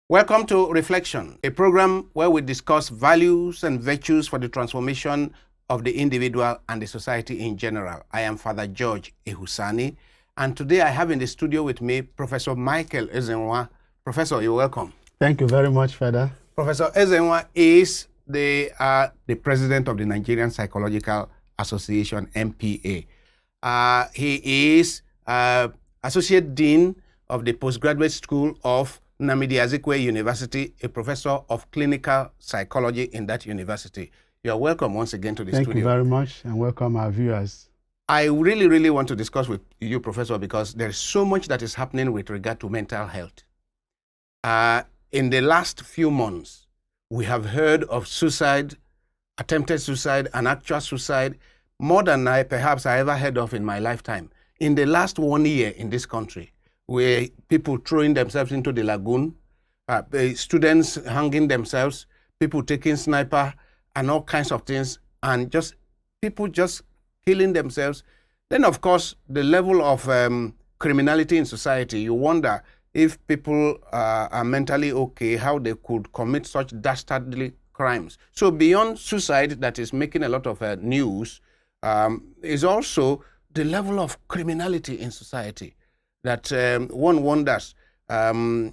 Welcome to Reflection, a program where we discuss values and virtues for the transformation of the individual and the society in general. I am Father George Ehusani, and today I have in the studio with me Professor Michael Ezenwa. Professor, you're welcome. Thank you very much, Father. Professor Ezenwa is the president of the Nigerian Psychological Association, NPA. He is Associate Dean of the Postgraduate School of Nnamdi Azikiwe University, a professor of clinical psychology in that university. You're welcome once again to the studio. Thank you very much, and welcome our viewers. I really want to discuss with you, Professor, because there is so much that is happening with regard to mental health. In the last few months, we have heard of suicide, attempted suicide, and actual suicide, more than perhaps I ever heard of in my lifetime. In the last 1 year in this country, where people throwing themselves into the lagoon, students hanging themselves, people taking sniper and all kinds of things, and just people just killing themselves. Then, of course, the level of criminality in society, you wonder if people are mentally okay, how they could commit such dastardly crimes. So beyond suicide that is making a lot of news, is also the level of criminality in society. That one wonders the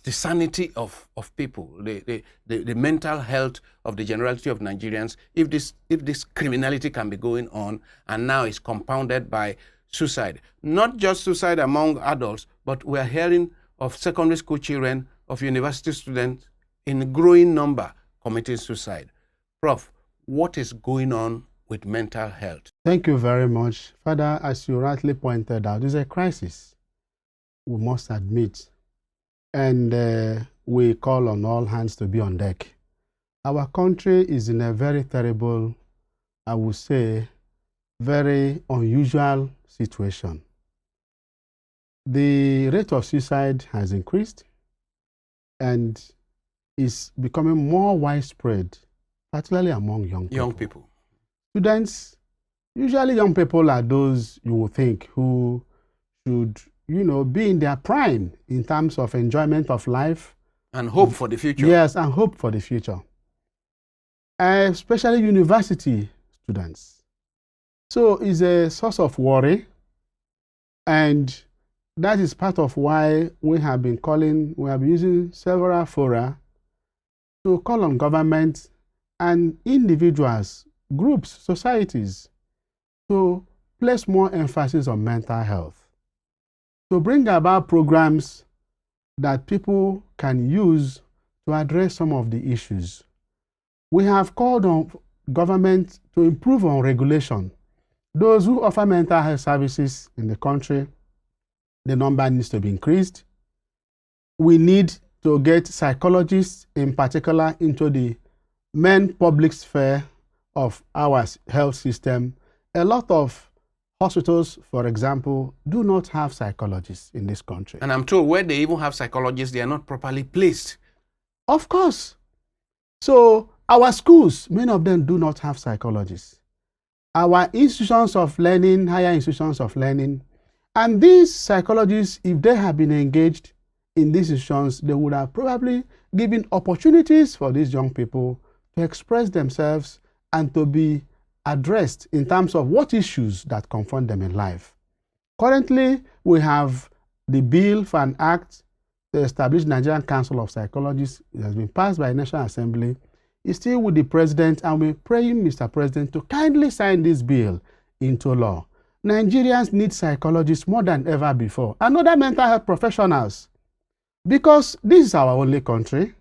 sanity of people, the mental health of the generality of Nigerians, if this criminality can be going on, and now it's compounded by suicide. Not just suicide among adults, but we're hearing of secondary school children, of university students in growing number committing suicide. Prof, what is going on with mental health? Thank you very much. Father, as you rightly pointed out, it's a crisis, we must admit. And we call on all hands to be on deck. Our country is in a very terrible, I would say, very unusual situation. The rate of suicide has increased and is becoming more widespread, particularly among young people. Students, usually young people are those you would think who should, be in their prime in terms of enjoyment of life. And hope for the future. Yes, and hope for the future. Especially university students. So it's a source of worry, and that is part of why we have been using several fora to call on government and individuals, groups, societies, to place more emphasis on mental health, to bring about programs that people can use to address some of the issues. We have called on government to improve on regulation. Those who offer mental health services in the country, the number needs to be increased. We need to get psychologists in particular into the main public sphere of our health system. A lot of hospitals, for example, do not have psychologists in this country. And I'm told where they even have psychologists, they are not properly placed. Of course. So our schools, many of them do not have psychologists. Our institutions of learning, higher institutions of learning, and these psychologists, if they have been engaged in these institutions, they would have probably given opportunities for these young people to express themselves and to be addressed in terms of what issues that confront them in life. Currently, we have the bill for an act to establish Nigerian Council of Psychologists. It has been passed by the National Assembly. It's still with the President, and we're praying, Mr. President, to kindly sign this bill into law. Nigerians need psychologists more than ever before, and other mental health professionals, because this is our only country.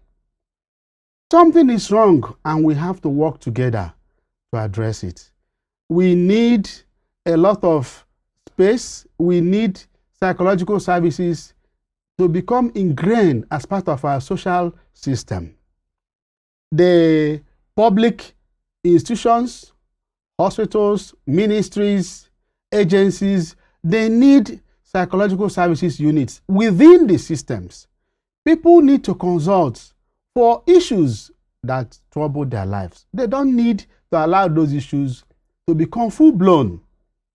Something is wrong, and we have to work together to address it. We need a lot of space. We need psychological services to become ingrained as part of our social system. The public institutions, hospitals, ministries, agencies, they need psychological services units within the systems. People need to consult for issues that trouble their lives. They don't need to allow those issues to become full-blown,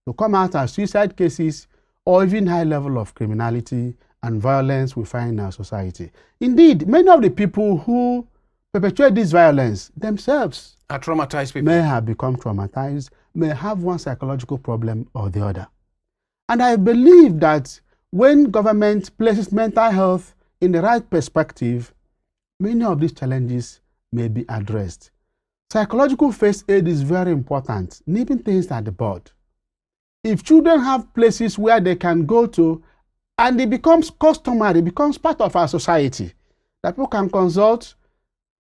to come out as suicide cases or even high level of criminality and violence we find in our society. Indeed, many of the people who perpetuate this violence themselves are traumatized people. May have become traumatized, may have one psychological problem or the other. And I believe that when government places mental health in the right perspective, many of these challenges may be addressed. Psychological first aid is very important, nipping things at the bud. If children have places where they can go to, and it becomes customary, it becomes part of our society, that people can consult.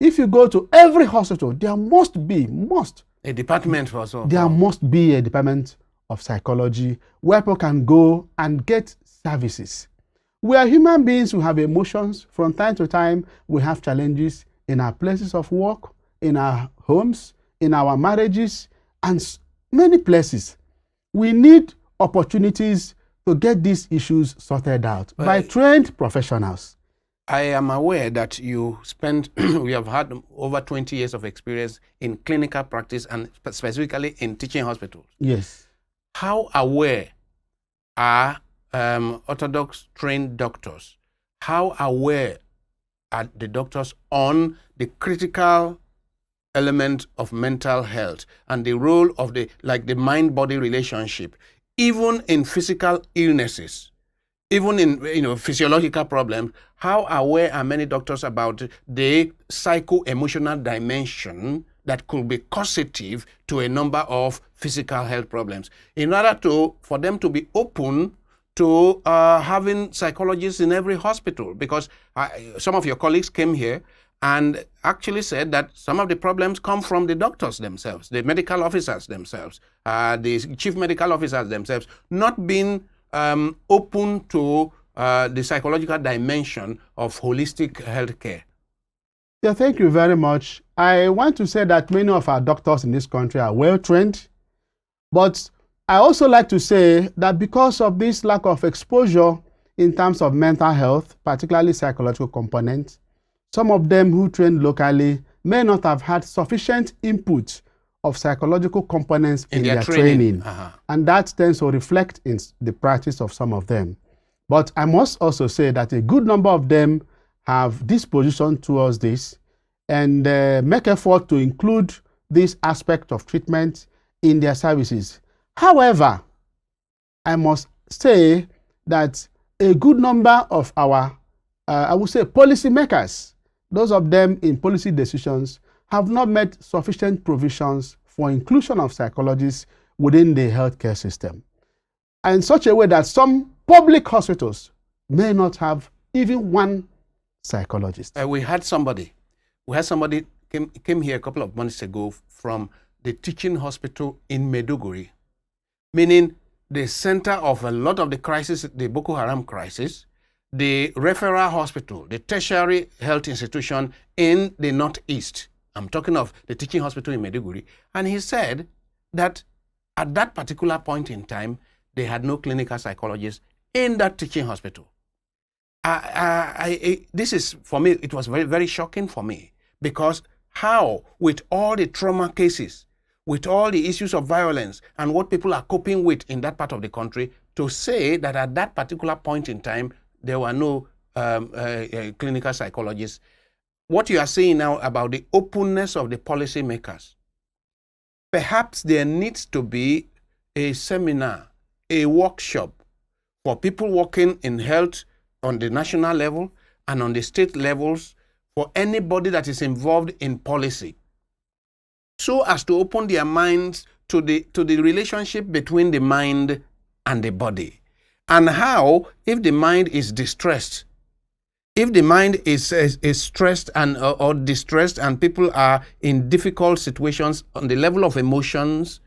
If you go to every hospital, there must be a department also. There must be a department of psychology where people can go and get services. We are human beings who have emotions. From time to time, we have challenges in our places of work, in our homes, in our marriages, and many places. We need opportunities to get these issues sorted out by trained professionals. I am aware that you have had over 20 years of experience in clinical practice and specifically in teaching hospitals. Yes. How aware are orthodox trained doctors? How aware are the doctors on the critical element of mental health and the role of the mind-body relationship, even in physical illnesses? Even in physiological problems, how aware are many doctors about the psycho-emotional dimension that could be causative to a number of physical health problems? In order for them to be open to having psychologists in every hospital, because some of your colleagues came here and actually said that some of the problems come from the doctors themselves, the medical officers themselves, the chief medical officers themselves, not being open to the psychological dimension of holistic healthcare. Yeah, thank you very much. I want to say that many of our doctors in this country are well trained, but I also like to say that because of this lack of exposure in terms of mental health, particularly psychological components, some of them who train locally may not have had sufficient input of psychological components in their training. And that tends to reflect in the practice of some of them. But I must also say that a good number of them have disposition towards this and make effort to include this aspect of treatment in their services. However, I must say that a good number of our, I would say, policy makers, those of them in policy decisions, have not made sufficient provisions for inclusion of psychologists within the healthcare system, and in such a way that some public hospitals may not have even one psychologist. We had somebody came here a couple of months ago from the teaching hospital in Maiduguri, meaning the center of a lot of the crisis, the Boko Haram crisis, the referral hospital, the tertiary health institution in the Northeast. I'm talking of the teaching hospital in Maiduguri. And he said that at that particular point in time, they had no clinical psychologist in that teaching hospital. This is, for me, it was very, very shocking for me, because how, with all the trauma cases, with all the issues of violence and what people are coping with in that part of the country, to say that at that particular point in time, there were no clinical psychologists. What you are saying now about the openness of the policymakers, perhaps there needs to be a seminar, a workshop for people working in health on the national level and on the state levels, for anybody that is involved in policy, so as to open their minds to the relationship between the mind and the body, and how, if the mind is distressed, if the mind is stressed and or distressed, and people are in difficult situations on the level of emotions,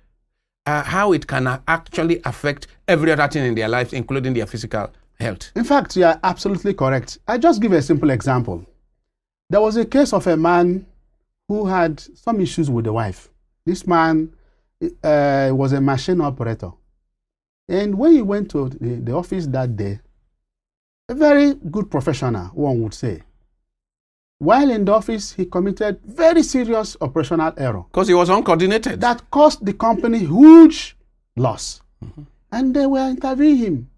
how it can actually affect every other thing in their lives, including their physical health. In fact, you are absolutely correct. I just give a simple example. There was a case of a man who had some issues with the wife. This man was a machine operator. And when he went to the office that day, a very good professional, one would say, while in the office, he committed very serious operational error. Because he was uncoordinated. That caused the company huge loss. Mm-hmm. And they were interviewing him.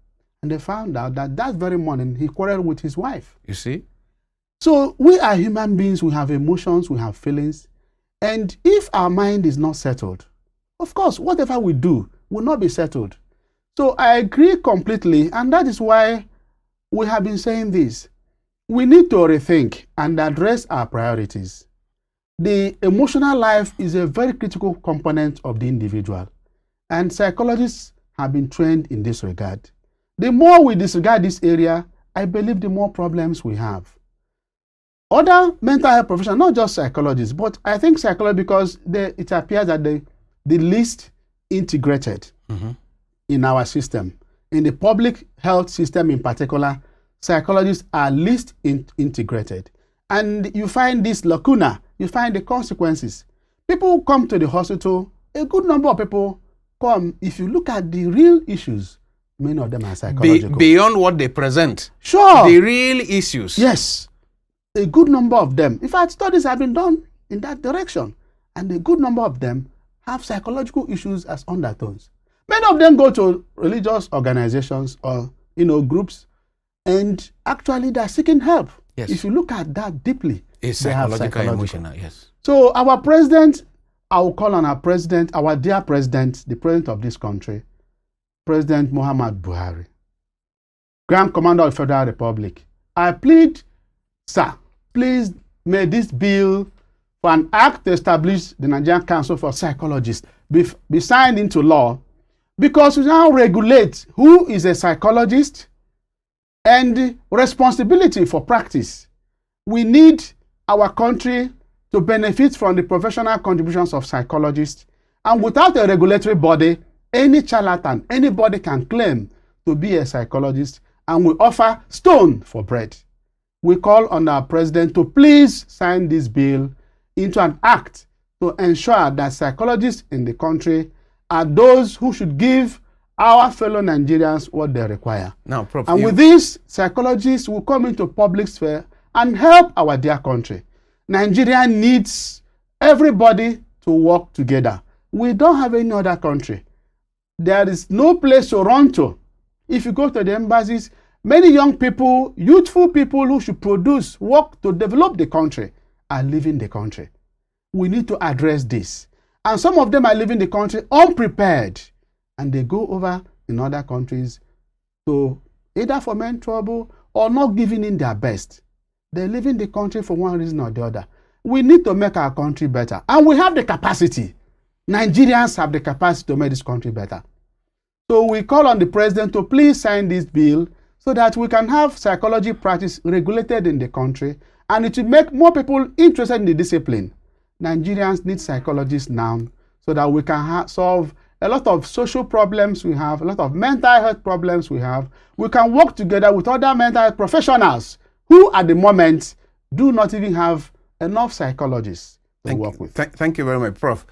And they found out that that very morning he quarreled with his wife. You see? So we are human beings, we have emotions, we have feelings. And if our mind is not settled, of course, whatever we do will not be settled. So I agree completely, and that is why we have been saying this. We need to rethink and address our priorities. The emotional life is a very critical component of the individual, and psychologists have been trained in this regard. The more we disregard this area, I believe the more problems we have. Other mental health professionals, not just psychologists, but I think psychology, because it appears that the least integrated in our system. In the public health system in particular, psychologists are least integrated. And you find this lacuna, you find the consequences. People come to the hospital, a good number of people come. If you look at the real issues, many of them are psychological. Beyond what they present. Sure. The real issues. Yes. A good number of them. In fact, studies have been done in that direction. And a good number of them have psychological issues as undertones. Many of them go to religious organizations or, groups, and actually they're seeking help. Yes. If you look at that deeply, It's psychological, emotional, yes. So our president, I will call on our president, our dear president, the president of this country, President Muhammad Buhari, Grand Commander of the Federal Republic. I plead, sir, please may this bill for an act to establish the Nigerian Council for Psychologists be signed into law, because we now regulate who is a psychologist and responsibility for practice. We need our country to benefit from the professional contributions of psychologists, and without a regulatory body, any charlatan, anybody can claim to be a psychologist, and we offer stone for bread. We call on our president to please sign this bill into an act to ensure that psychologists in the country are those who should give our fellow Nigerians what they require. Now, Prof, and with this, psychologists will come into public sphere and help our dear country. Nigeria needs everybody to work together. We don't have any other country. There is no place to run to. If you go to the embassies, many young people, youthful people who should produce, work to develop the country are leaving the country. We need to address this. And some of them are leaving the country unprepared, and they go over in other countries to either foment trouble or not giving in their best. They're leaving the country for one reason or the other. We need to make our country better, and we have the capacity. Nigerians have the capacity to make this country better. So we call on the president to please sign this bill so that we can have psychology practice regulated in the country, and it will make more people interested in the discipline. Nigerians need psychologists now so that we can solve a lot of social problems we have, a lot of mental health problems we have. We can work together with other mental health professionals who at the moment do not even have enough psychologists to work with. Thank you very much, Prof.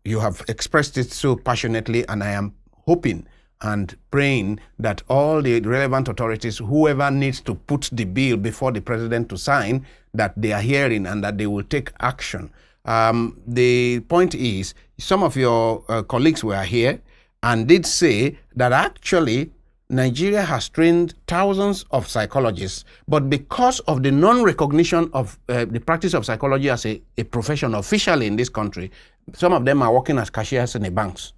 You have expressed it so passionately, and I am hoping and praying that all the relevant authorities, whoever needs to put the bill before the president to sign, that they are hearing and that they will take action. The point is, some of your colleagues were here and did say that actually Nigeria has trained thousands of psychologists, but because of the non-recognition of the practice of psychology as a profession officially in this country, some of them are working as cashiers in the banks.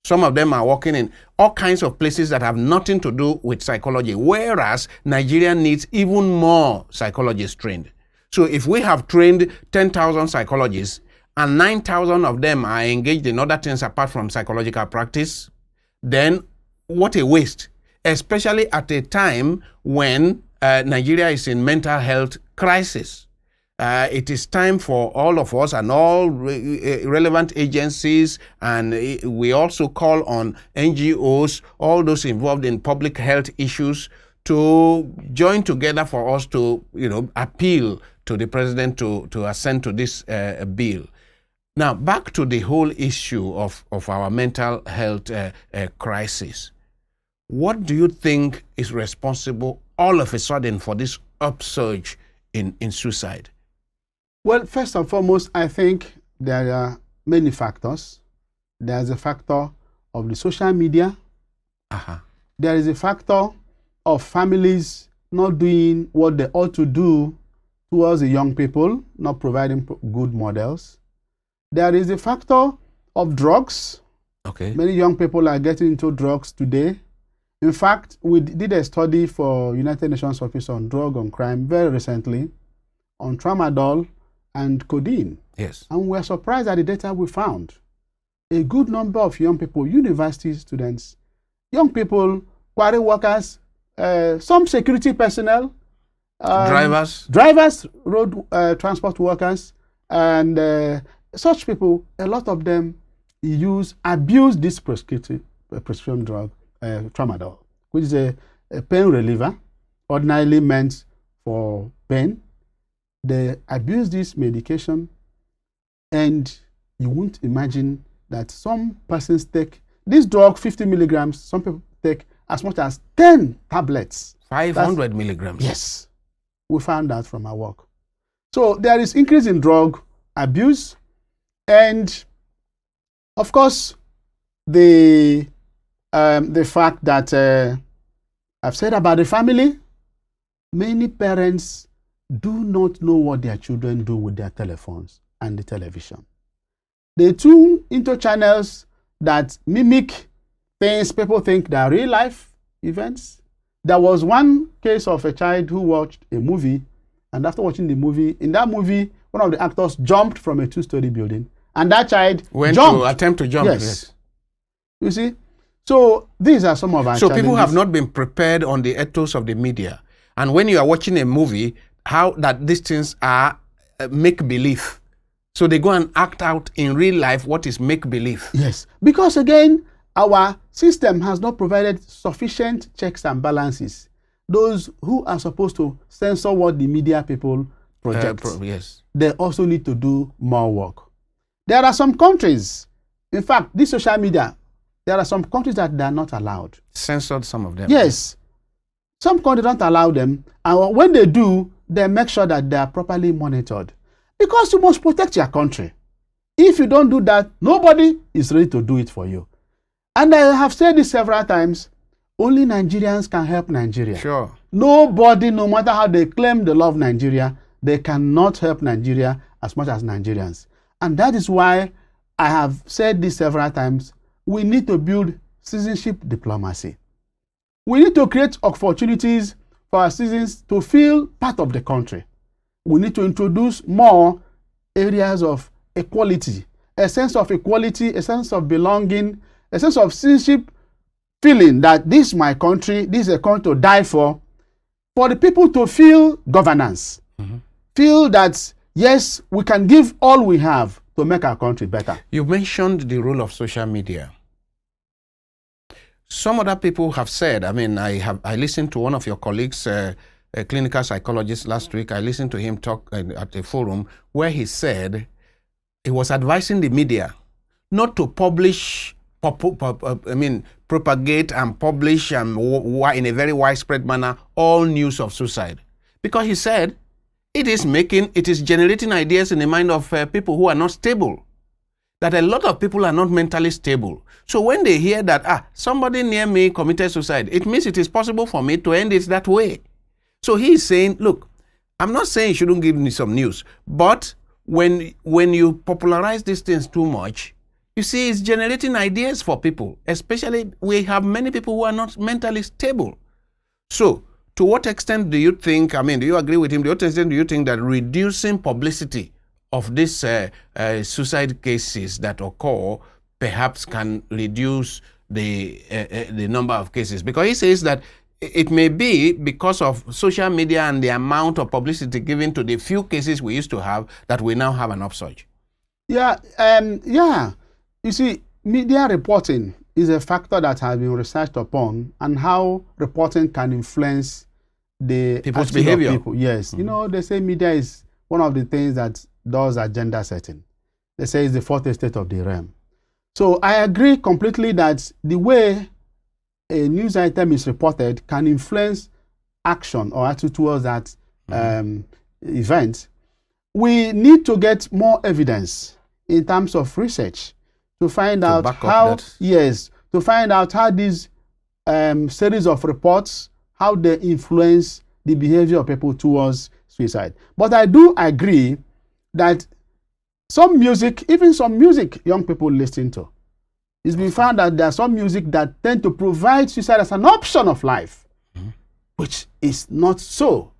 Some of them are working in all kinds of places that have nothing to do with psychology, whereas Nigeria needs even more psychologists trained. So if we have trained 10,000 psychologists and 9,000 of them are engaged in other things apart from psychological practice, then what a waste, especially at a time when Nigeria is in mental health crisis. It is time for all of us and all relevant agencies, and we also call on NGOs, all those involved in public health issues, to join together for us to, appeal to the president to assent to this bill. Now, back to the whole issue of our mental health crisis. What do you think is responsible all of a sudden for this upsurge in suicide? Well, first and foremost, I think there are many factors. There's a factor of the social media. there is a factor of families not doing what they ought to do towards the young people, not providing good models. There is a factor of drugs. Okay. Many young people are getting into drugs today. In fact, we did a study for United Nations Office on Drug and Crime very recently on tramadol and codeine. Yes. And we're surprised at the data we found. A good number of young people, university students, young people, quarry workers, some security personnel, drivers, road transport workers, and such people, a lot of them abuse this prescription drug, tramadol, which is a pain reliever, ordinarily meant for pain. They abuse this medication, and you won't imagine that some persons take this drug 50 milligrams, some people take as much as 10 tablets. 500 milligrams. Yes. We found that from our work. So there is increase in drug abuse, and of course the fact that I've said about the family, many parents do not know what their children do with their telephones and the television. They tune into channels that mimic things people think they are real life events. There was one case of a child who watched a movie, and after watching the movie, in that movie, one of the actors jumped from a 2-story building, and that child went jumped. to attempt to jump. Yes. You see? So these are some of our challenges. People have not been prepared on the ethos of the media. And when you are watching a movie, how that these things are make-believe. So they go and act out in real life what is make-believe. Yes. Because again, our system has not provided sufficient checks and balances. Those who are supposed to censor what the media people project, yes, they also need to do more work. There are some countries, in fact, this social media, there are some countries that they are not allowed. Censored some of them. Yes. Some countries don't allow them, and when they do, they make sure that they are properly monitored. Because you must protect your country. If you don't do that, nobody is ready to do it for you. And I have said this several times, only Nigerians can help Nigeria. Sure. Nobody, no matter how they claim they love Nigeria, they cannot help Nigeria as much as Nigerians. And that is why I have said this several times, we need to build citizenship diplomacy. We need to create opportunities for our citizens to feel part of the country. We need to introduce more areas of equality, a sense of equality, a sense of belonging, a sense of citizenship, feeling that this is my country, this is a country to die for the people to feel governance, feel that, yes, we can give all we have to make our country better. You mentioned the role of social media. Some other people have said, I listened to one of your colleagues, a clinical psychologist last week. I listened to him talk at a forum where he said he was advising the media not to publish, propagate and publish in a very widespread manner all news of suicide. Because he said it is generating ideas in the mind of people who are not stable. That a lot of people are not mentally stable. So when they hear that, somebody near me committed suicide, it means it is possible for me to end it that way. So he is saying, look, I'm not saying you shouldn't give me some news, but when you popularize these things too much, you see, it's generating ideas for people. Especially, we have many people who are not mentally stable. So, to what extent do you think, do you agree with him? To what extent do you think that reducing publicity of these suicide cases that occur perhaps can reduce the number of cases? Because he says that it may be because of social media and the amount of publicity given to the few cases we used to have that we now have an upsurge. Yeah. You see, media reporting is a factor that has been researched upon, and how reporting can influence the people's behavior. People. Yes. You know, they say media is one of the things that does agenda setting. They say it's the fourth estate of the realm. So I agree completely that the way a news item is reported can influence action or attitude towards that event. We need to get more evidence in terms of research to find out how, to find out how these series of reports, how they influence the behavior of people towards suicide. But I do agree that some music, even some music young people listen to, it's been found that there are some music that tend to provide suicide as an option of life, which is not so.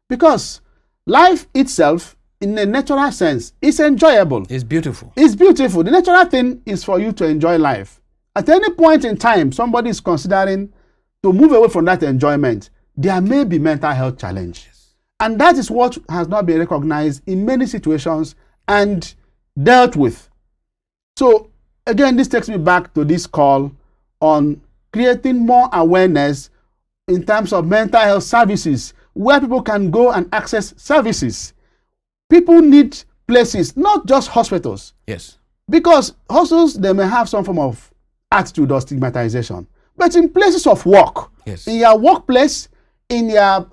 Because life itself, in a natural sense, is enjoyable. It's beautiful. It's beautiful. The natural thing is for you to enjoy life. At any point in time, somebody is considering to move away from that enjoyment, there may be mental health challenge. Yes. And that is what has not been recognized in many situations and dealt with. So, again, this takes me back to this call on creating more awareness in terms of mental health services, where people can go and access services. People need places, not just hospitals. Yes. Because hospitals, they may have some form of attitude or stigmatization. But in places of work, yes, in your workplace, in your,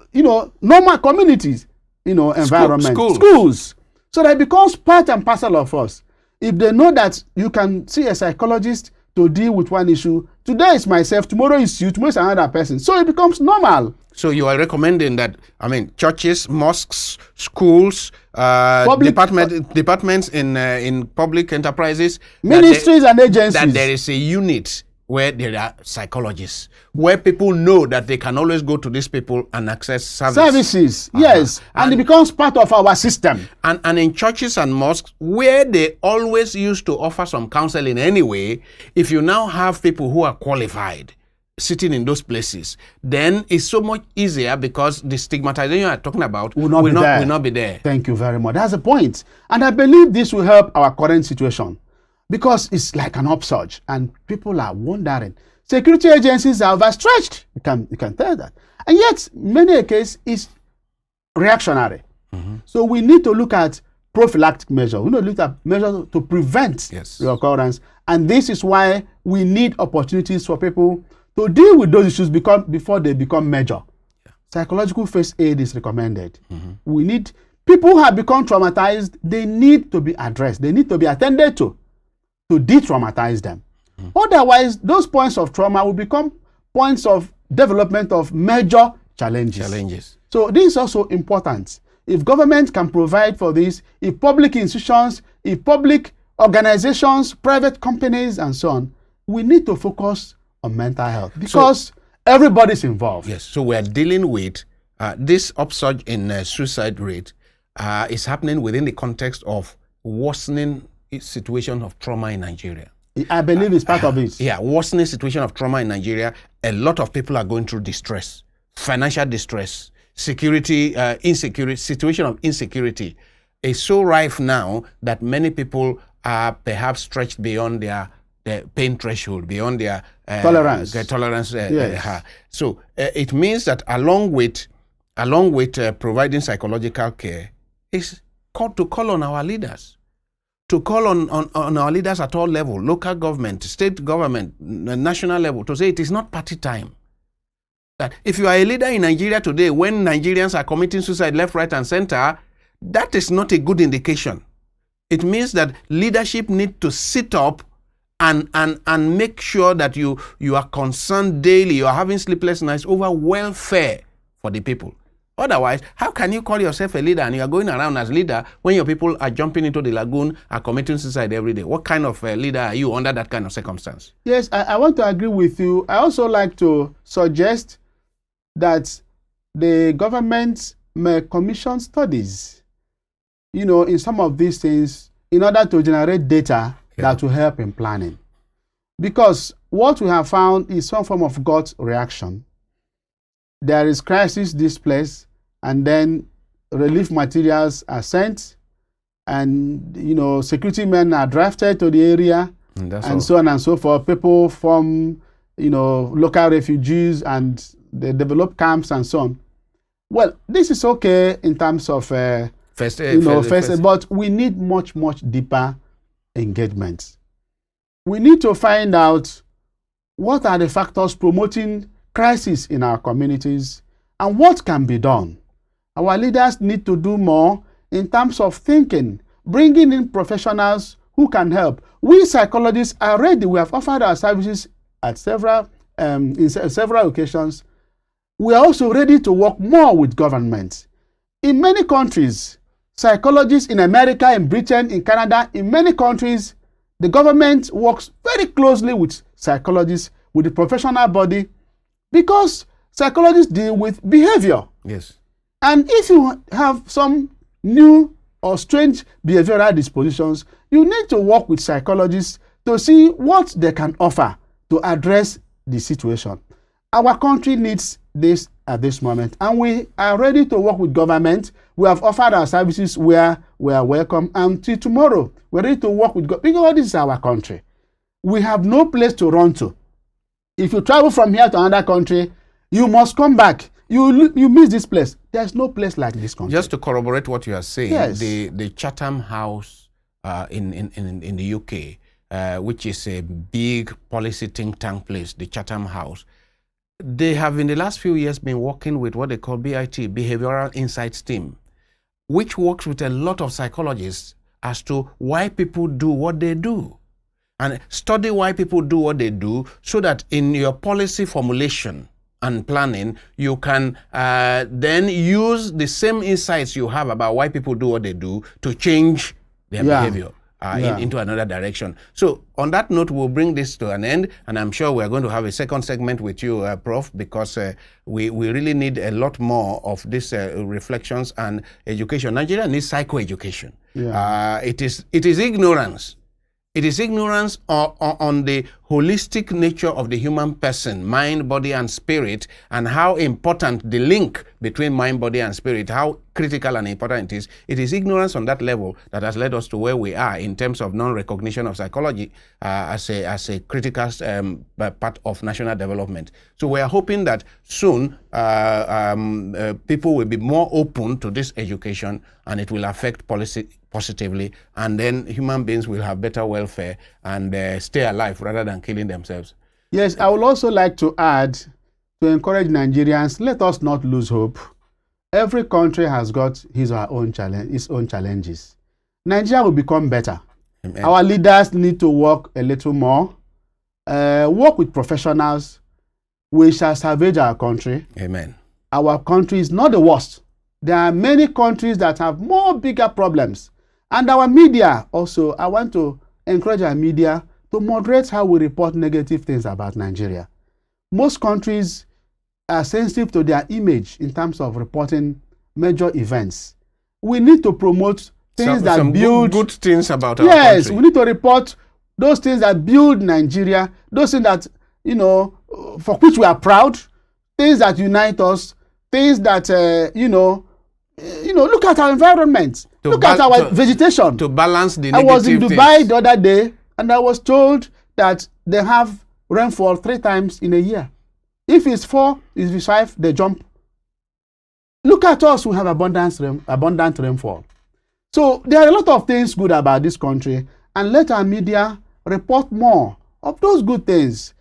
normal communities, environment, schools, so that it becomes part and parcel of us. If they know that you can see a psychologist to deal with one issue, today is myself, tomorrow is you, tomorrow is another person. So it becomes normal. So you are recommending that, churches, mosques, schools, departments in public enterprises, ministries and agencies, that there is a unit where there are psychologists, where people know that they can always go to these people and access services. Yes, and it becomes part of our system. And in churches and mosques, where they always used to offer some counseling anyway, if you now have people who are qualified sitting in those places, then it's so much easier, because the stigmatization you are talking about will not be there. Thank you very much. That's the point. And I believe this will help our current situation, because it's like an upsurge and people are wondering. Security agencies are overstretched. You can tell that. And yet, many a case is reactionary. Mm-hmm. So we need to look at prophylactic measures. We need to look at measures to prevent the occurrence. And this is why we need opportunities for people to deal with those issues before they become major. Yeah. Psychological first aid is recommended. Mm-hmm. We need people who have become traumatized, they need to be addressed. They need to be attended to de-traumatize them. Mm-hmm. Otherwise, those points of trauma will become points of development of major challenges. So this is also important. If government can provide for this, if public institutions, if public organizations, private companies, and so on, we need to focus on mental health, because everybody's involved. Yes, so we're dealing with this upsurge in suicide rate is happening within the context of worsening situation of trauma in Nigeria. I believe it's part of it. Yeah, worsening situation of trauma in Nigeria. A lot of people are going through distress, financial distress, security, insecurity, situation of insecurity is so rife now that many people are perhaps stretched beyond their pain threshold, beyond their tolerance. Yes. So it means that along with providing psychological care, is to call on our leaders, to call on our leaders at all levels, local government, state government, national level, to say it is not party time. That if you are a leader in Nigeria today, when Nigerians are committing suicide left, right, and center, that is not a good indication. It means that leadership need to sit up and make sure that you are concerned daily, you are having sleepless nights over welfare for the people. Otherwise, how can you call yourself a leader and you are going around as leader when your people are jumping into the lagoon, are committing suicide every day? What kind of leader are you under that kind of circumstance? Yes, I want to agree with you. I also like to suggest that the government may commission studies, in some of these things, in order to generate data that will help in planning. Because what we have found is some form of gut reaction. There is crisis displaced, and then relief materials are sent, and security men are drafted to the area, and so on and so forth. People from local refugees, and they develop camps and so on. Well, this is okay in terms of first aid, but we need much deeper engagement. We need to find out what are the factors promoting crisis in our communities and what can be done. Our leaders need to do more in terms of thinking, bringing in professionals who can help. We psychologists are ready. We have offered our services at several several occasions, we are also ready to work more with government. In many countries, psychologists in America, in Britain, in Canada, in many countries, the government works very closely with psychologists, with the professional body, because psychologists deal with behavior. Yes. And if you have some new or strange behavioral dispositions, you need to work with psychologists to see what they can offer to address the situation. Our country needs this at this moment, and we are ready to work with government. We have offered our services where we are welcome. Until tomorrow, we're ready to work with government because this is our country. We have no place to run to. If you travel from here to another country, you must come back. You miss this place. There's no place like this country. Just to corroborate what you are saying, yes. the Chatham House in the UK, which is a big policy think tank place, the Chatham House, they have in the last few years been working with what they call BIT, Behavioural Insights Team, which works with a lot of psychologists as to why people do what they do, and study why people do what they do, so that in your policy formulation and planning, you can then use the same insights you have about why people do what they do to change their behavior into another direction. So on that note, we'll bring this to an end, and I'm sure we're going to have a second segment with you, Prof, because we really need a lot more of these reflections and education. Nigeria needs psychoeducation. It is ignorance. It is ignorance on the holistic nature of the human person, mind, body, and spirit, and how important the link between mind, body, and spirit, how critical and important it is. It is ignorance on that level that has led us to where we are in terms of non-recognition of psychology as a critical part of national development. So we are hoping that soon people will be more open to this education, and it will affect policy positively, and then human beings will have better welfare and stay alive rather than killing themselves. Yes, I would also like to add, to encourage Nigerians, let us not lose hope. Every country has got his or her own its own challenges. Nigeria will become better. Amen. Our leaders need to work a little more, work with professionals. We shall salvage our country. Amen. Our country is not the worst. There are many countries that have more bigger problems. And our media also, I want to encourage our media to moderate how we report negative things about Nigeria. Most countries are sensitive to their image in terms of reporting major events. We need to promote things that build good things about our country. Yes, we need to report those things that build Nigeria, those things that, for which we are proud, things that unite us, things that, look at our environment. Look at our vegetation. To balance the negative I was in Dubai things. the other day, and I was told that they have rainfall 3 times in a year. If it's 4, if it's 5, they jump. Look at us, we have abundant rainfall. So there are a lot of things good about this country, and let our media report more of those good things.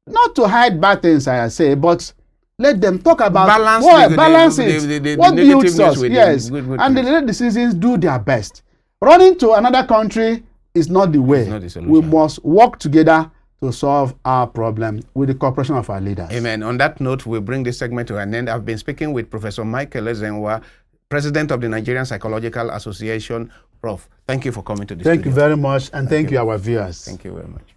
Not to hide bad things, I say, but let them talk about balance it. What builds us, yes. And the citizens do their best. Running to another country is not the way. Not the solution. We must work together to solve our problem with the cooperation of our leaders. Amen. On that note, we'll bring this segment to an end. I've been speaking with Professor Michael Ezenwa, President of the Nigerian Psychological Association. Prof, thank you for coming to this Thank you very much, and thank you, our viewers. Thank you very much.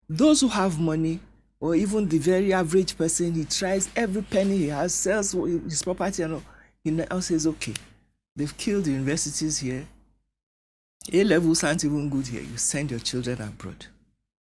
Those who have money, or even the very average person, he tries every penny he has, sells his property, and he now says, okay, they've killed the universities here. A-levels aren't even good here. You send your children abroad.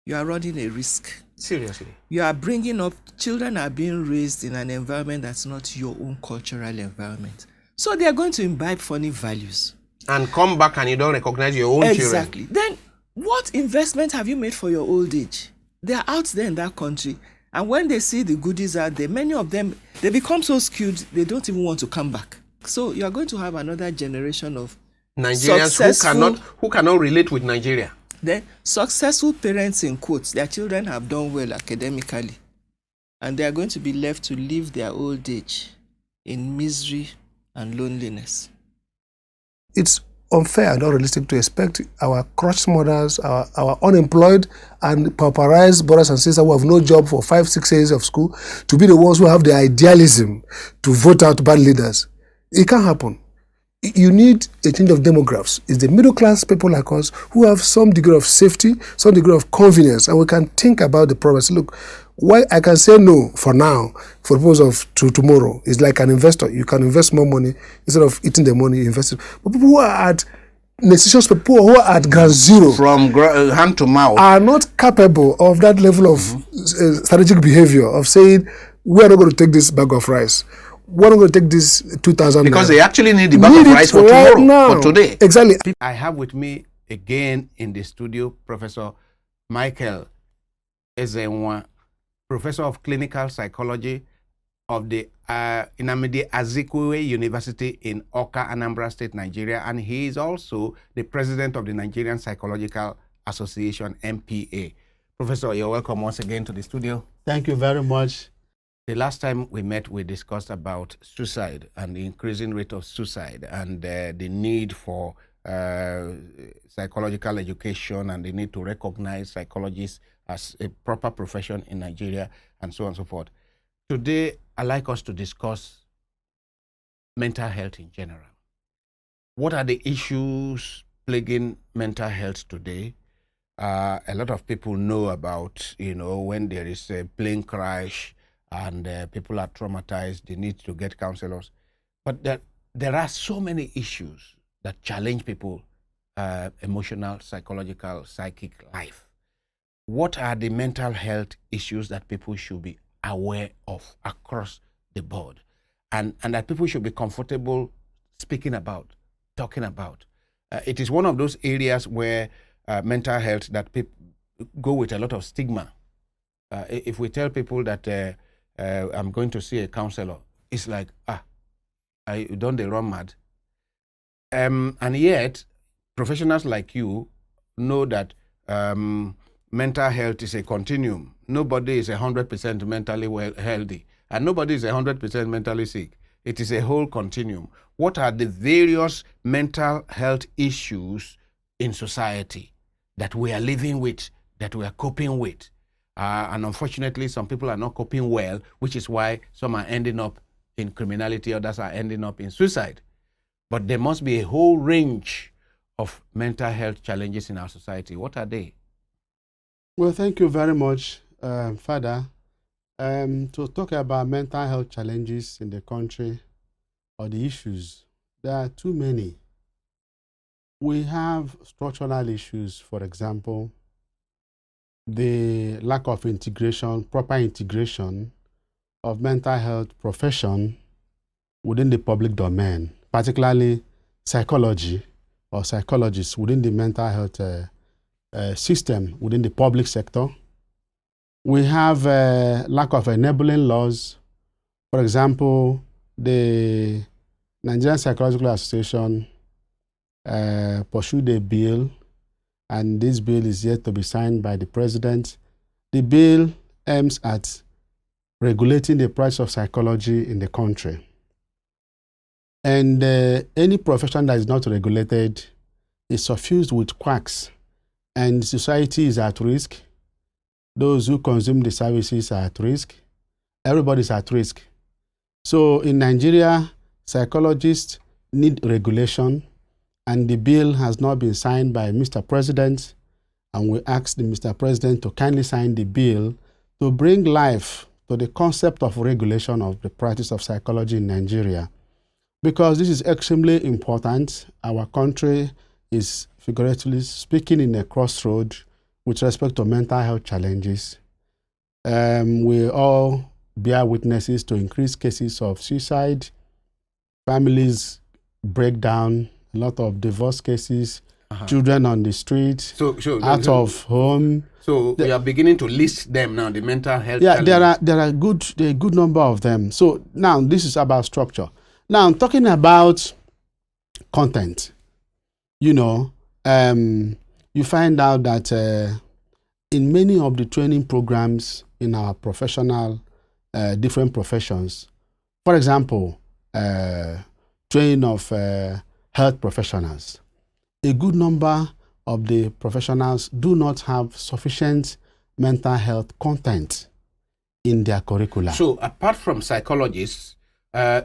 You are running a risk. Seriously? You are bringing up, children are being raised in an environment that's not your own cultural environment. So they are going to imbibe funny values. And come back and you don't recognize your own children. Exactly. Then what investment have you made for your old age? They are out there in that country. And when they see the goodies out there, many of them, they become so skewed, they don't even want to come back. So you are going to have another generation of Nigerians who cannot relate with Nigeria. Then successful parents, in quotes, their children have done well academically, and they are going to be left to live their old age in misery and loneliness. It's unfair and unrealistic to expect our crushed mothers, our unemployed and pauperized brothers and sisters who have no job for 5-6 years of school to be the ones who have the idealism to vote out bad leaders. It can't happen. You need a change of demographics. It's the middle class people like us who have some degree of safety, some degree of convenience, and we can think about the problems. Look, why I can say no for now, for the purpose of tomorrow, is like an investor. You can invest more money instead of eating the money you invested. But people who are at necessitous, people who are at ground zero, from hand to mouth, are not capable of that level of strategic behavior of saying, we are not going to take this bag of rice. We're not going to take this 2,000 because they actually need the bag of rice for tomorrow, now. for today. Exactly. I have with me again in the studio Professor Michael Ezenwa, Professor of Clinical Psychology of the Nnamdi Azikiwe University in Awka, Anambra State, Nigeria, and he is also the president of the Nigerian Psychological Association, NPA. Professor, you're welcome once again to the studio. Thank you very much. The last time we met, we discussed about suicide and the increasing rate of suicide and the need for psychological education and the need to recognize psychologists as a proper profession in Nigeria and so on and so forth. Today, I'd like us to discuss mental health in general. What are the issues plaguing mental health today? A lot of people know about, when there is a plane crash, and people are traumatized, they need to get counselors. But there are so many issues that challenge people, emotional, psychological, psychic life. What are the mental health issues that people should be aware of across the board? And that people should be comfortable speaking about, talking about. It is one of those areas where mental health that people go with a lot of stigma. If we tell people that I'm going to see a counselor, it's like, don't they run mad? And yet, professionals like you know that mental health is a continuum. Nobody is 100% mentally healthy, and nobody is 100% mentally sick. It is a whole continuum. What are the various mental health issues in society that we are living with, that we are coping with? And unfortunately, some people are not coping well, which is why some are ending up in criminality, others are ending up in suicide. But there must be a whole range of mental health challenges in our society. What are they? Well, thank you very much, Father. To talk about mental health challenges in the country or the issues, there are too many. We have structural issues, for example, the lack of integration, proper integration of mental health profession within the public domain, particularly psychology or psychologists within the mental health system within the public sector. We have a lack of enabling laws. For example, the Nigerian Psychological Association pursued a bill, and this bill is yet to be signed by the president. The bill aims at regulating the price of psychology in the country. And any profession that is not regulated is suffused with quacks, and society is at risk. Those who consume the services are at risk. Everybody's at risk. So in Nigeria, psychologists need regulation, and the bill has not been signed by Mr. President, and we asked the Mr. President to kindly sign the bill to bring life to the concept of regulation of the practice of psychology in Nigeria. Because this is extremely important. Our country is, figuratively speaking, in a crossroad with respect to mental health challenges. We all bear witnesses to increased cases of suicide, families break down, a lot of divorce cases, children on the street, out of home. So we are beginning to list them now, the mental health challenges. There are a good number of them. So now this is about structure. Now I'm talking about content. You find out that in many of the training programs in our professional, different professions, for example, training of health professionals, a good number of the professionals do not have sufficient mental health content in their curricula. So apart from psychologists,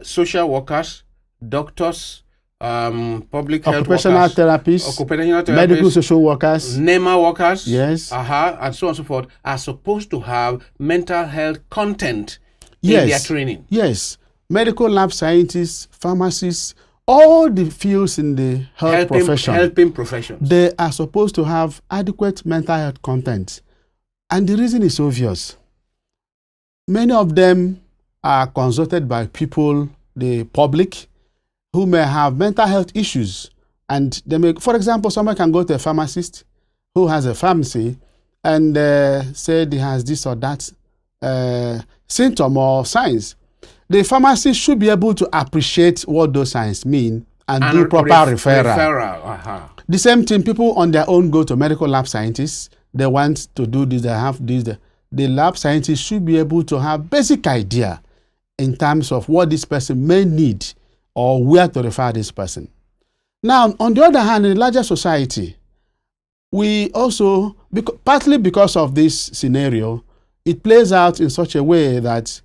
social workers, doctors, public health occupational workers, therapists, medical social workers, NEMA workers, yes, and so on and so forth, are supposed to have mental health content in their training. Yes, medical lab scientists, pharmacists, all the fields in the helping professions, they are supposed to have adequate mental health content. And the reason is obvious. Many of them are consulted by people, the public, who may have mental health issues. And they may, for example, someone can go to a pharmacist who has a pharmacy and say he has this or that symptom or signs. The pharmacist should be able to appreciate what those signs mean and do proper referral. The same thing, people on their own go to medical lab scientists. They want to do this, they have this. The lab scientists should be able to have basic idea in terms of what this person may need or where to refer this person. Now, on the other hand, in the larger society, we also, partly because of this scenario, it plays out in such a way that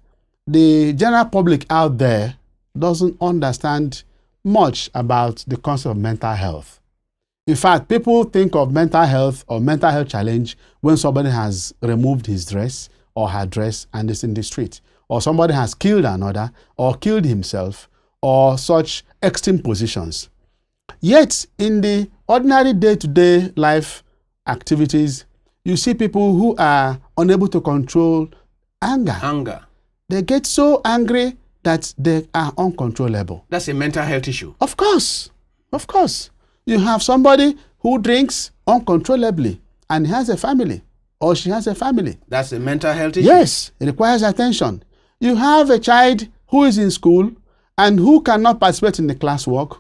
the general public out there doesn't understand much about the concept of mental health. In fact, people think of mental health or mental health challenge when somebody has removed his dress or her dress and is in the street, or somebody has killed another or killed himself, or such extreme positions. Yet, in the ordinary day-to-day life activities, you see people who are unable to control anger. They get so angry that they are uncontrollable. That's a mental health issue. Of course. You have somebody who drinks uncontrollably and he has a family or she has a family. That's a mental health issue. Yes, it requires attention. You have a child who is in school and who cannot participate in the classwork,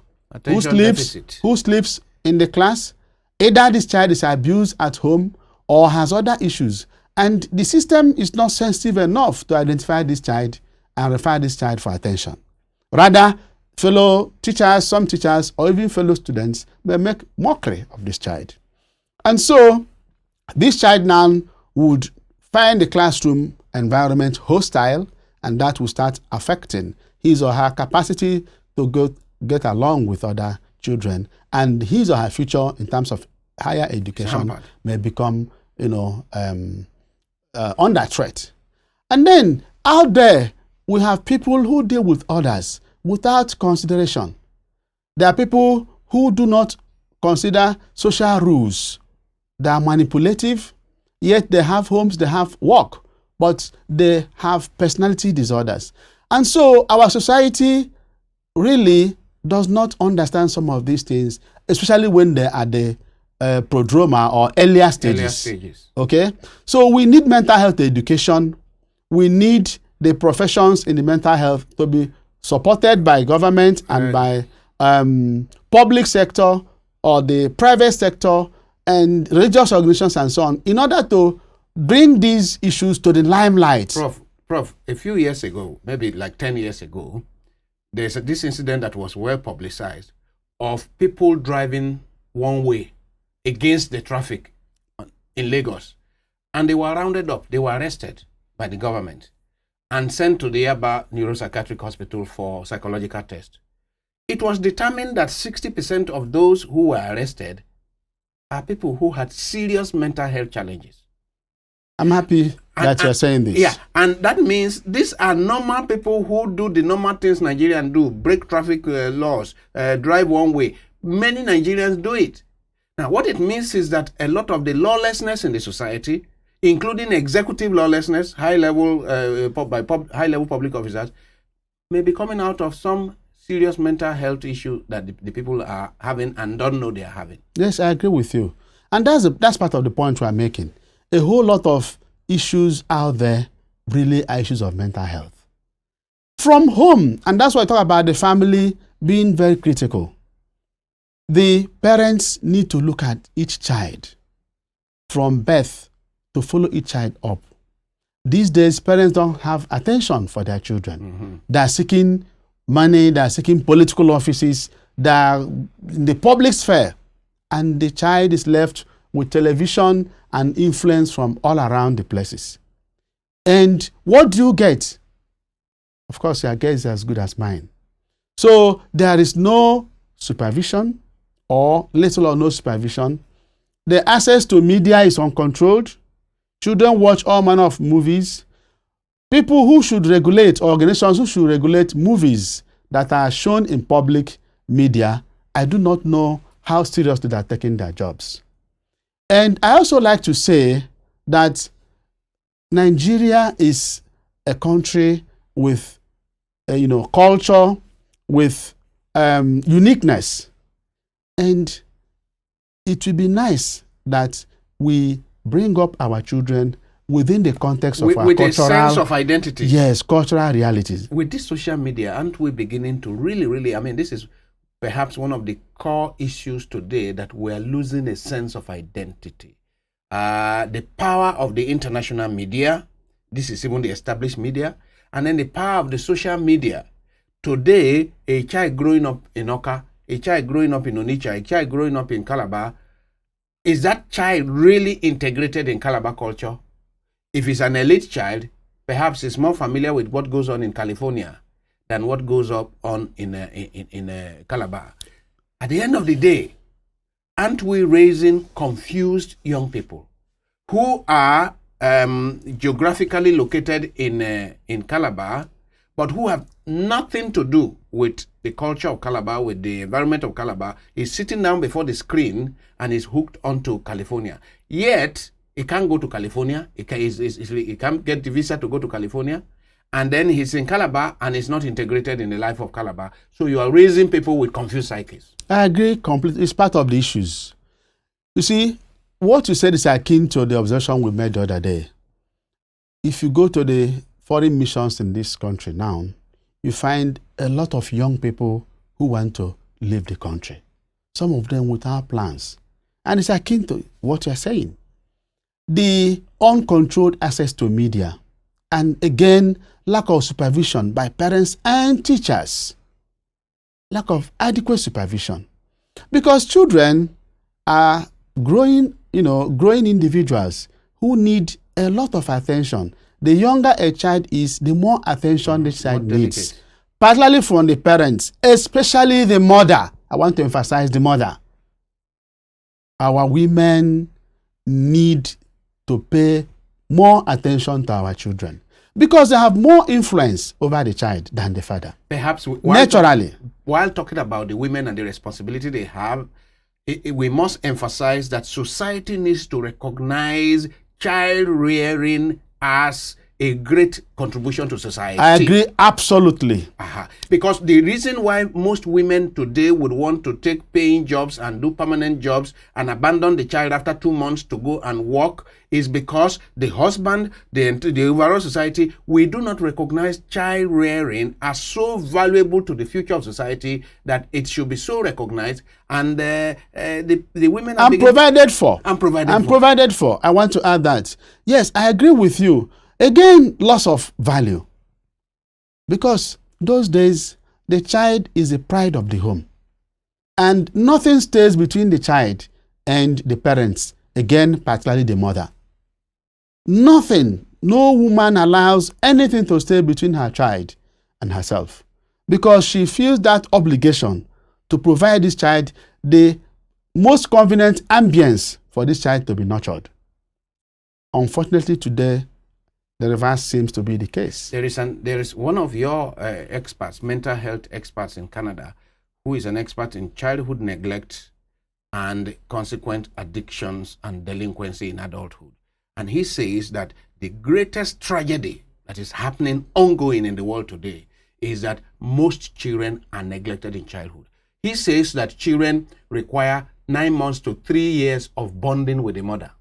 who sleeps in the class. Either this child is abused at home or has other issues. And the system is not sensitive enough to identify this child and refer this child for attention. Rather, fellow teachers, some teachers, or even fellow students may make mockery of this child. And so, this child now would find the classroom environment hostile, and that will start affecting his or her capacity to get along with other children, and his or her future in terms of higher education may become, under threat. And then, out there, we have people who deal with others without consideration. There are people who do not consider social rules. They are manipulative, yet they have homes, they have work, but they have personality disorders. And so our society really does not understand some of these things, especially when they are at the prodroma or earlier stages. Okay? So we need mental health education. We need the professions in the mental health to be supported by government and by public sector or the private sector and religious organizations and so on, in order to bring these issues to the limelight. Prof, a few years ago, maybe like 10 years ago, there's this incident that was well publicized of people driving one way against the traffic in Lagos. And they were rounded up, they were arrested by the government and sent to the Yaba Neuropsychiatric Hospital for psychological test. It was determined that 60% of those who were arrested are people who had serious mental health challenges. I'm happy that you're saying this. Yeah, and that means these are normal people who do the normal things Nigerians do, break traffic laws, drive one way. Many Nigerians do it. Now, what it means is that a lot of the lawlessness in the society, including executive lawlessness, high-level public officers, may be coming out of some serious mental health issue that the people are having and don't know they are having. Yes, I agree with you. And that's part of the point we are making. A whole lot of issues out there really are issues of mental health. From home, and that's why I talk about the family being very critical. The parents need to look at each child from birth to follow each child up. These days, parents don't have attention for their children. Mm-hmm. They are seeking money, they are seeking political offices, they are in the public sphere, and the child is left with television and influence from all around the places. And what do you get? Of course, your guess is as good as mine. So there is no supervision, or little or no supervision. The access to media is uncontrolled. Children watch all manner of movies. People who should regulate, organizations who should regulate movies that are shown in public media, I do not know how seriously they are taking their jobs. And I also like to say that Nigeria is a country with, culture, with uniqueness. And it will be nice that we bring up our children within the context of our with cultural... a sense of identity. Yes, cultural realities. With this social media, aren't we beginning to really, this is perhaps one of the core issues today, that we're losing a sense of identity. The power of the international media, this is even the established media, and then the power of the social media. Today, a child growing up in Awka, a child growing up in Onitsha, a child growing up in Calabar, is that child really integrated in Calabar culture? If it's an elite child, perhaps he's more familiar with what goes on in California than what goes on in Calabar. At the end of the day, aren't we raising confused young people who are geographically located in Calabar, but who have nothing to do with the culture of Calabar, with the environment of Calabar? Is sitting down before the screen and is hooked onto California. Yet, he can't go to California. He can't get the visa to go to California. And then he's in Calabar and is not integrated in the life of Calabar. So you are raising people with confused psyches. I agree completely. It's part of the issues. You see, what you said is akin to the observation we made the other day. If you go to the foreign missions in this country now, you find a lot of young people who want to leave the country. Some of them without plans. And it's akin to what you're saying. The uncontrolled access to media, and again, lack of supervision by parents and teachers. Lack of adequate supervision. Because children are growing individuals who need a lot of attention. The younger a child is, the more attention the child needs. Particularly from the parents, especially the mother. I want to emphasize the mother. Our women need to pay more attention to our children because they have more influence over the child than the father. Perhaps naturally. While talking about the women and the responsibility they have, we must emphasize that society needs to recognize child rearing as a great contribution to society. I agree absolutely. Because the reason why most women today would want to take paying jobs and do permanent jobs and abandon the child after 2 months to go and work is because the husband, the overall society, we do not recognize child rearing as so valuable to the future of society that it should be so recognized, and the women are provided for. Provided for. I want to add that. Yes, I agree with you. Again, loss of value. Because those days, the child is the pride of the home. And nothing stays between the child and the parents. Again, particularly the mother. Nothing. No woman allows anything to stay between her child and herself. Because she feels that obligation to provide this child the most convenient ambience for this child to be nurtured. Unfortunately, today, the reverse seems to be the case. There is one of your experts, mental health experts in Canada, who is an expert in childhood neglect and consequent addictions and delinquency in adulthood. And he says that the greatest tragedy that is happening ongoing in the world today is that most children are neglected in childhood. He says that children require 9 months to 3 years of bonding with the mother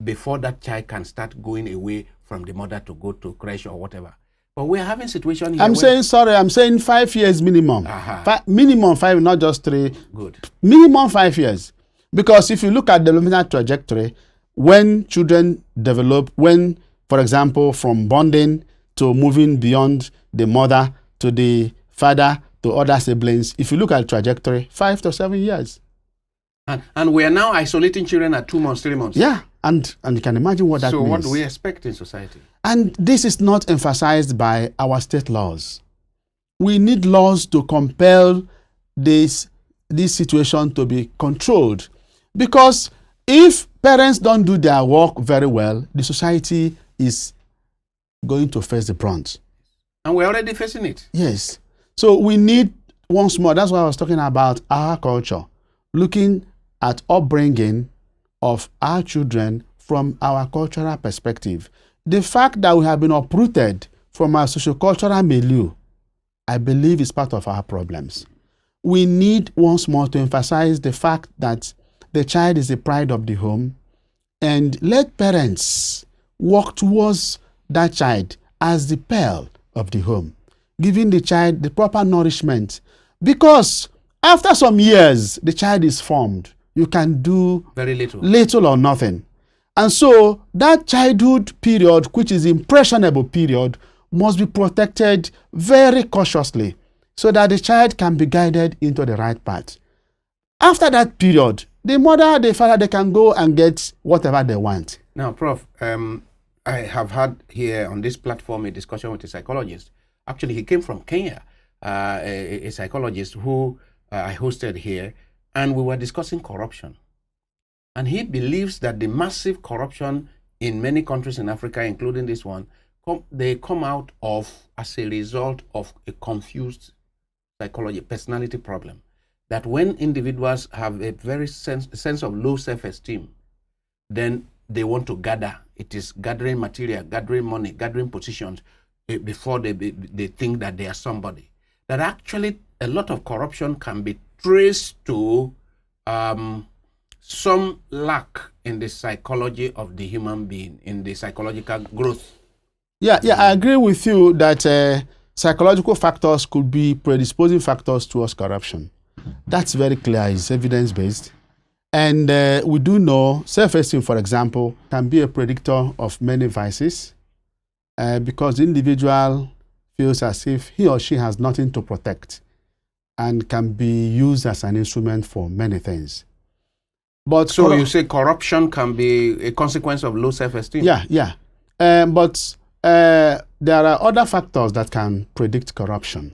before that child can start going away from the mother to go to creche or whatever. But we're having a situation here. I'm saying 5 years minimum. Minimum 5, not just 3. Good. Minimum 5 years. Because if you look at the developmental trajectory, when children develop, for example, from bonding to moving beyond the mother to the father to other siblings, if you look at the trajectory, 5 to 7 years. And we are now isolating children at 2 months, 3 months. Yeah, and you can imagine what that So means. what do we expect in society? And this is not emphasized by our state laws. We need laws to compel this situation to be controlled. Because if parents don't do their work very well, the society is going to face the brunt. And we're already facing it. Yes. So we need, once more, that's why I was talking about our culture, looking at upbringing of our children from our cultural perspective. The fact that we have been uprooted from our sociocultural milieu, I believe, is part of our problems. We need, once more, to emphasize the fact that the child is the pride of the home, and let parents work towards that child as the pearl of the home, giving the child the proper nourishment. Because after some years, the child is formed. You can do very little or nothing. And so that childhood period, which is impressionable period, must be protected very cautiously so that the child can be guided into the right path. After that period, the mother, the father, they can go and get whatever they want. Now, Prof, I have had here on this platform a discussion with a psychologist. Actually, he came from Kenya, a psychologist who I hosted here, and we were discussing corruption. And he believes that the massive corruption in many countries in Africa, including this one, they come out of as a result of a confused personality problem. That when individuals have a very sense of low self-esteem, then they want to gather. It is gathering material, gathering money, gathering positions before they think that they are somebody. That actually a lot of corruption can be traced to some lack in the psychology of the human being, in the psychological growth. Yeah, I agree with you that psychological factors could be predisposing factors towards corruption. That's very clear. It's evidence-based. And we do know self-esteem, for example, can be a predictor of many vices because the individual feels as if he or she has nothing to protect and can be used as an instrument for many things. But so you say corruption can be a consequence of low self-esteem? Yeah. But there are other factors that can predict corruption.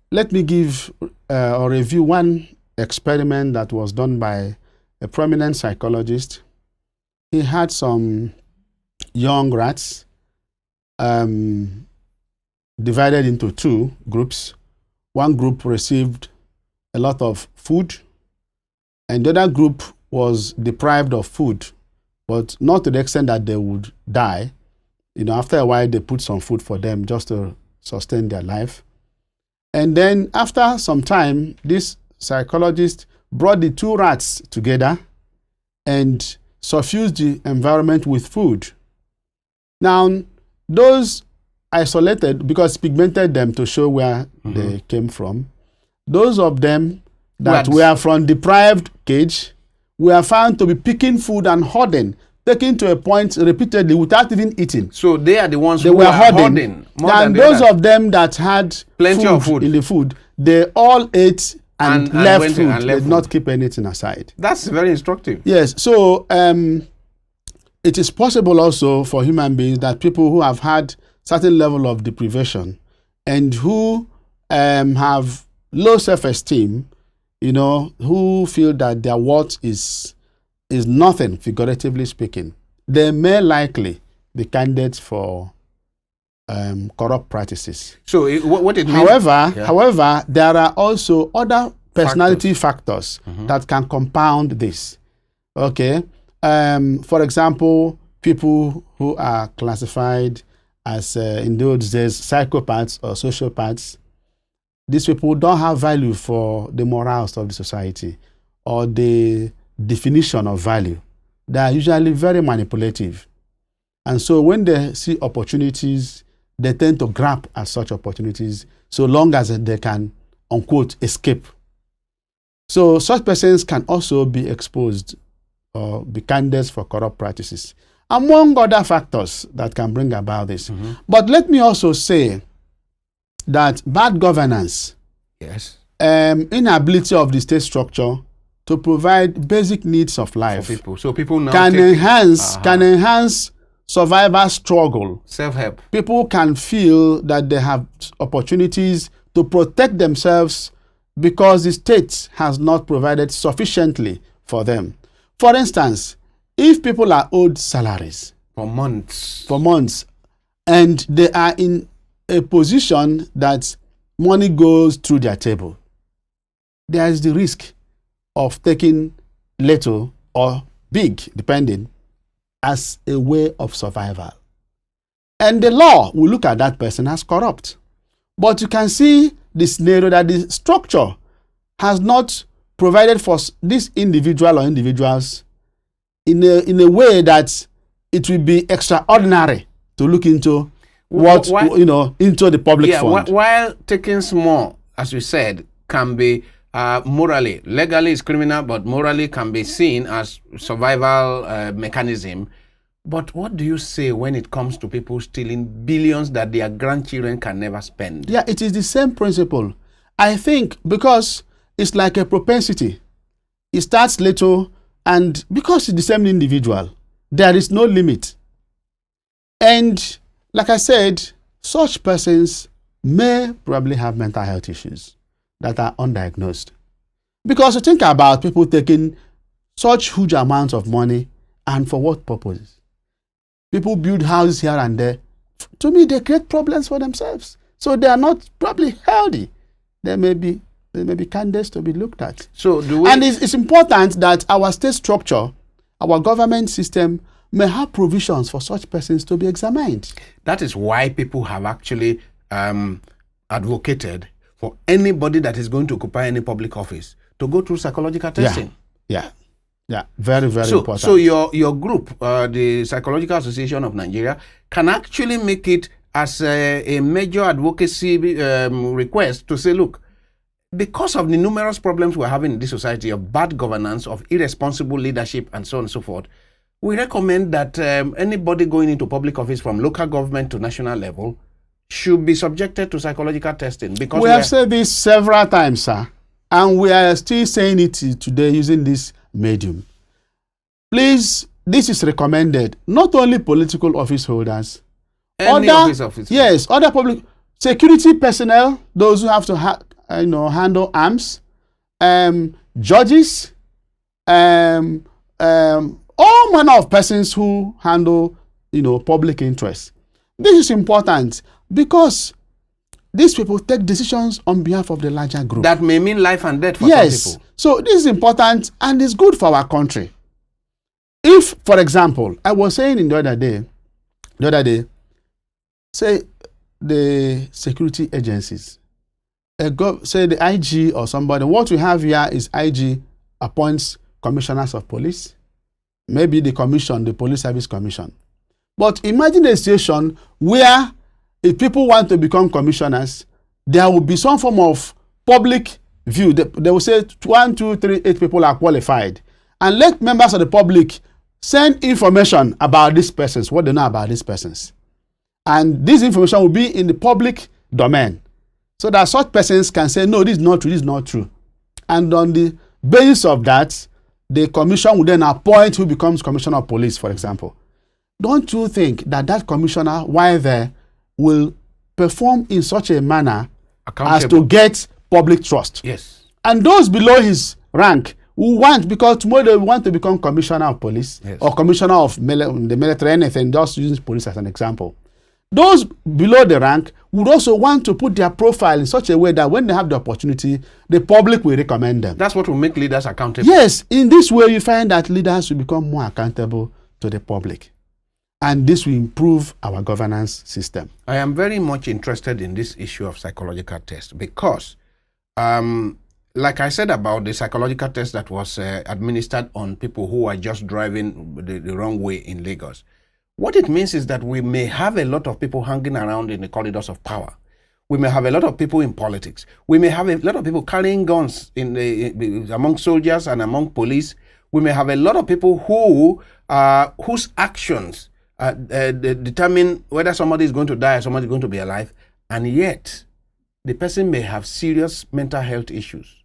Let me give or review one experiment that was done by a prominent psychologist. He had some young rats divided into two groups. One group received a lot of food, and the other group was deprived of food, but not to the extent that they would die. After a while, they put some food for them just to sustain their life. And then after some time, this psychologist brought the two rats together and suffused the environment with food. Now, those isolated, because pigmented them to show where they came from, those of them that were from deprived cage were found to be picking food and hoarding, taking to a point repeatedly without even eating. So they are the ones who were hoarding. And those of them that had plenty of food in the food, they all ate and left food. They did not keep anything aside. That's very instructive. Yes. So it is possible also for human beings that people who have had certain level of deprivation and who have low self-esteem, who feel that their worth is nothing, figuratively speaking, they may likely be candidates for corrupt practices. So what it means? However, there are also other personality factors that can compound this. Okay. For example, people who are classified as in those days psychopaths or sociopaths, these people don't have value for the morals of the society or the definition of value. They are usually very manipulative. And so when they see opportunities, they tend to grab at such opportunities so long as they can, unquote, escape. So such persons can also be exposed or be candidates for corrupt practices, among other factors that can bring about this. But let me also say that bad governance inability of the state structure to provide basic needs of life For people. So people now can take enhance survival struggle. self-help. People can feel that they have opportunities to protect themselves because the state has not provided sufficiently for them. For instance, if people are owed salaries For months. and they are in a position that money goes through their table, there is the risk of taking little or big, depending, as a way of survival. And the law will look at that person as corrupt. But you can see the scenario that the structure has not provided for this individual or individuals in a way that it will be extraordinary to look into into the public fund. While taking small, as you said, can be morally, legally is criminal, but morally can be seen as survival mechanism. But what do you say when it comes to people stealing billions that their grandchildren can never spend? Yeah, it is the same principle. I think because it's like a propensity. It starts little, and because it's the same individual, there is no limit. And like I said, such persons may probably have mental health issues that are undiagnosed. Because you think about people taking such huge amounts of money, and for what purposes? People build houses here and there. To me, they create problems for themselves. So they are not probably healthy. There may be candidates to be looked at. So do we? And it's important that our state structure, our government system, may have provisions for such persons to be examined. That is why people have actually advocated for anybody that is going to occupy any public office to go through psychological testing. Yeah. Very, very important. So your group, the Psychological Association of Nigeria, can actually make it as a major advocacy request to say, look, because of the numerous problems we're having in this society of bad governance, of irresponsible leadership, and so on and so forth, we recommend that anybody going into public office from local government to national level should be subjected to psychological testing. Because we have said this several times, sir, and we are still saying it today using this medium. Please, this is recommended. Not only political office holders, other public security personnel, those who have to handle arms, judges, all manner of persons who handle public interest. This is important because these people take decisions on behalf of the larger group. That may mean life and death for some people. So this is important and it's good for our country. If, for example, I was saying the other day, say the security agencies, say the IG or somebody, what we have here is IG appoints commissioners of police, maybe the commission, the police service commission. But imagine a situation where if people want to become commissioners, there will be some form of public view. They will say 1, 2, 3, 8 people are qualified. And let members of the public send information about these persons, what they know about these persons. And this information will be in the public domain. So that such persons can say, no, this is not true, this is not true. And on the basis of that, the commission will then appoint who becomes commissioner of police, for example. Don't you think that commissioner, while there, will perform in such a manner as to get public trust? Yes. And those below his rank who want, because tomorrow they want to become commissioner of police, yes, or commissioner of the military, anything, just using police as an example. Those below the rank would also want to put their profile in such a way that when they have the opportunity, the public will recommend them. That's what will make leaders accountable. Yes, in this way you find that leaders will become more accountable to the public. And this will improve our governance system. I am very much interested in this issue of psychological test because, like I said about the psychological test that was administered on people who are just driving the wrong way in Lagos, what it means is that we may have a lot of people hanging around in the corridors of power. We may have a lot of people in politics. We may have a lot of people carrying guns among soldiers and among police. We may have a lot of people whose actions determine whether somebody is going to die or somebody is going to be alive, and yet the person may have serious mental health issues.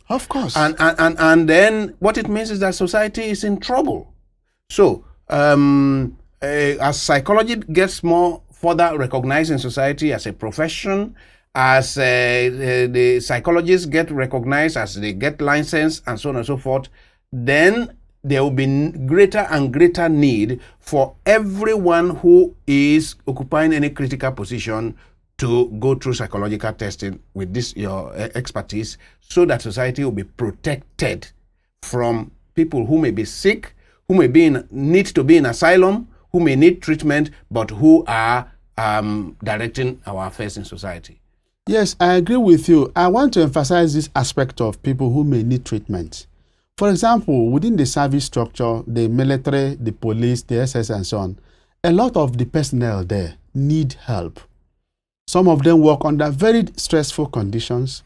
Of course. And then what it means is that society is in trouble. So as psychology gets more further recognized in society as a profession, as the psychologists get recognized, as they get licensed and so on and so forth, then there will be greater and greater need for everyone who is occupying any critical position to go through psychological testing with this your expertise, so that society will be protected from people who may be sick, who may need to be in asylum, who may need treatment, but who are directing our affairs in society. Yes, I agree with you. I want to emphasize this aspect of people who may need treatment. For example, within the service structure, the military, the police, the SS and so on, a lot of the personnel there need help. Some of them work under very stressful conditions,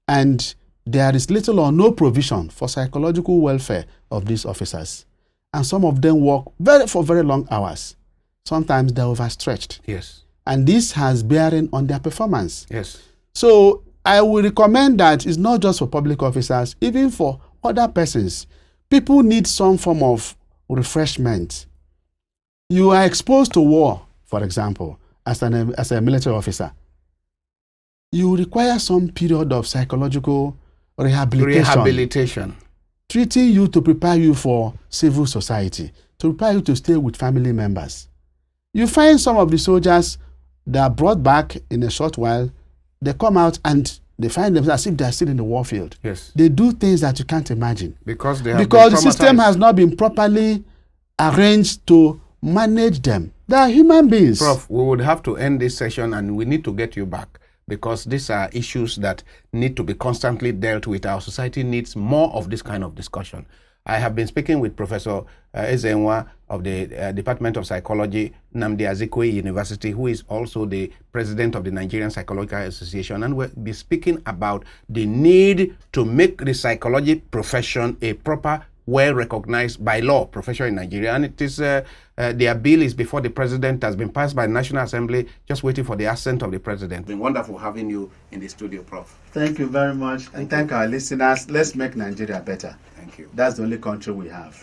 and there is little or no provision for psychological welfare of these officers. And some of them work for very long hours. Sometimes they're overstretched. Yes. And this has bearing on their performance. Yes. So I will recommend that it's not just for public officers, even for other persons. People need some form of refreshment. You are exposed to war, for example, as a military officer. You require some period of psychological rehabilitation. Treating you to prepare you for civil society, to prepare you to stay with family members. You find some of the soldiers that are brought back in a short while, they come out and they find themselves as if they are still in the warfield. Yes. They do things that you can't imagine. Because the system has not been properly arranged to manage them. They are human beings. Prof, we would have to end this session and we need to get you back, because these are issues that need to be constantly dealt with. Our society needs more of this kind of discussion. I have been speaking with Professor Ezenwa of the Department of Psychology, Nnamdi Azikiwe University, who is also the president of the Nigerian Psychological Association, and we'll be speaking about the need to make the psychology profession a proper, well-recognized by law profession in Nigeria. And it is their bill is before the president, has been passed by the National Assembly, just waiting for the assent of the president. It's been wonderful having you in the studio, Prof. Thank you very much. And thank our listeners. Let's make Nigeria better. Thank you. That's the only country we have.